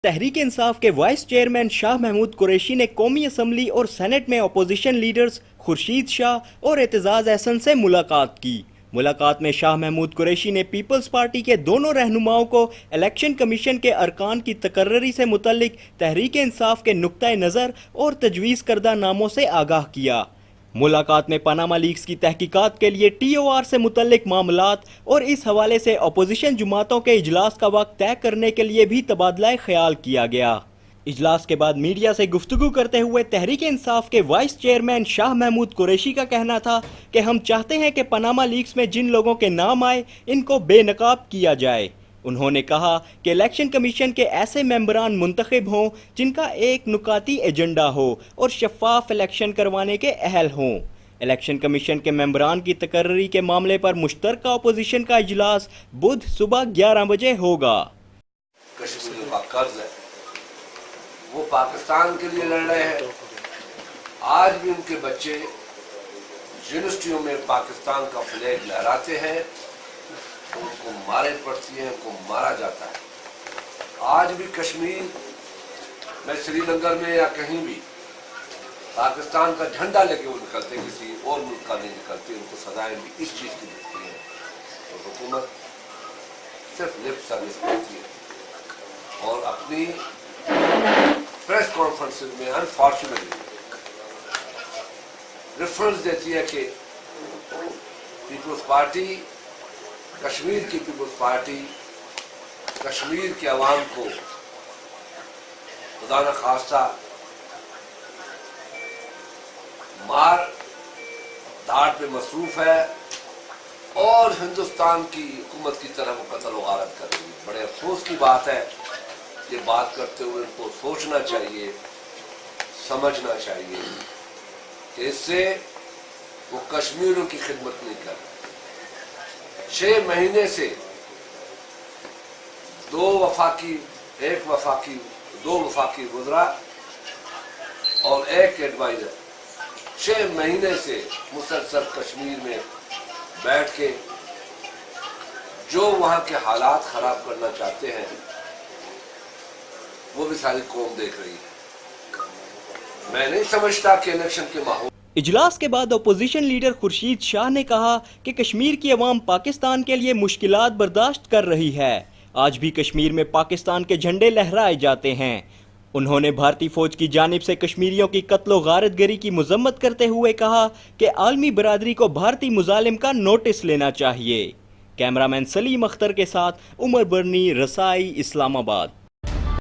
تحریک انصاف کے vice chairman Shah Mahmood Qureshi نے قومی اسمبلی اور سینٹ میں اپوزیشن لیڈرز خورشید شاہ اور اعتزاز احسن سے ملاقات کی۔ ملاقات میں شاہ محمود قریشی نے پیپلز پارٹی کے دونوں رہنماؤں کو الیکشن کمیشن کے ارکان کی تقرری سے متعلق تحریک انصاف کے نقطہ نظر اور تجویز کردہ ناموں سے آگاہ کیا۔ ملاقات میں پاناما لیکس کی تحقیقات کے لیے ٹی او آر سے متعلق معاملات اور اس حوالے سے اپوزیشن جماعتوں کے اجلاس کا وقت طے کرنے کے لیے بھی تبادلہ خیال کیا گیا۔ اجلاس کے بعد میڈیا سے گفتگو کرتے ہوئے تحریک انصاف کے وائس چیئرمین شاہ محمود قریشی کا کہنا تھا کہ ہم چاہتے ہیں کہ پاناما لیکس میں جن لوگوں کے نام آئے ان کو بے نقاب کیا جائے۔ انہوں نے کہا کہ الیکشن کمیشن کے ایسے ممبران منتخب ہوں جن کا ایک نکاتی ایجنڈا ہو اور شفاف الیکشن کروانے کے اہل ہوں۔ الیکشن کمیشن کے ممبران کی تقرری کے معاملے پر مشترکہ اپوزیشن کا اجلاس بدھ صبح 11 بجے ہوگا۔ کشمیر کا قرض ہے، وہ پاکستان کے لیے لڑ رہے ہیں۔ آج بھی ان کے بچے یونیورسٹیوں میں پاکستان کا فلیگ لہراتے ہیں، ان کو مارے پڑتی ہیں، ان کو مارا جاتا ہے۔ آج بھی کشمیر میں سری لنگر میں یا کہیں بھی پاکستان کا جھنڈا لے کے وہ نکلتے، کسی اور ملک کا نہیں نکلتے، ان کو سزائیں بھی اس چیز کی ملتی ہیں۔ اور حکومت صرف لپ سروس کرتی ہے اور اپنی پریس کانفرنس میں انفارچونیٹلی ریفرنس دیتی ہے کہ پیپلز پارٹی، کشمیر کی پیپلز پارٹی کشمیر کے عوام کو خدا نخواستہ مار دھاڑ پہ مصروف ہے اور ہندوستان کی حکومت کی طرف وہ قتل و غارت کر رہی ہے۔ بڑے افسوس کی بات ہے، یہ بات کرتے ہوئے ان کو سوچنا چاہیے، سمجھنا چاہیے کہ اس سے وہ کشمیریوں کی خدمت نہیں کر رہے۔ 6 مہینے سے دو وفاقی وزراء اور ایک ایڈوائزر 6 مہینے سے مسلسل کشمیر میں بیٹھ کے جو وہاں کے حالات خراب کرنا چاہتے ہیں وہ بھی ساری قوم دیکھ رہی ہے۔ میں نہیں سمجھتا کہ الیکشن کے ماحول۔ اجلاس کے بعد اپوزیشن لیڈر خورشید شاہ نے کہا کہ کشمیر کی عوام پاکستان کے لیے مشکلات برداشت کر رہی ہے، آج بھی کشمیر میں پاکستان کے جھنڈے لہرائے جاتے ہیں۔ انہوں نے بھارتی فوج کی جانب سے کشمیریوں کی قتل و غارت گری کی مذمت کرتے ہوئے کہا کہ عالمی برادری کو بھارتی مظالم کا نوٹس لینا چاہیے۔ کیمرامین سلیم اختر کے ساتھ عمر برنی، رسائی، اسلام آباد۔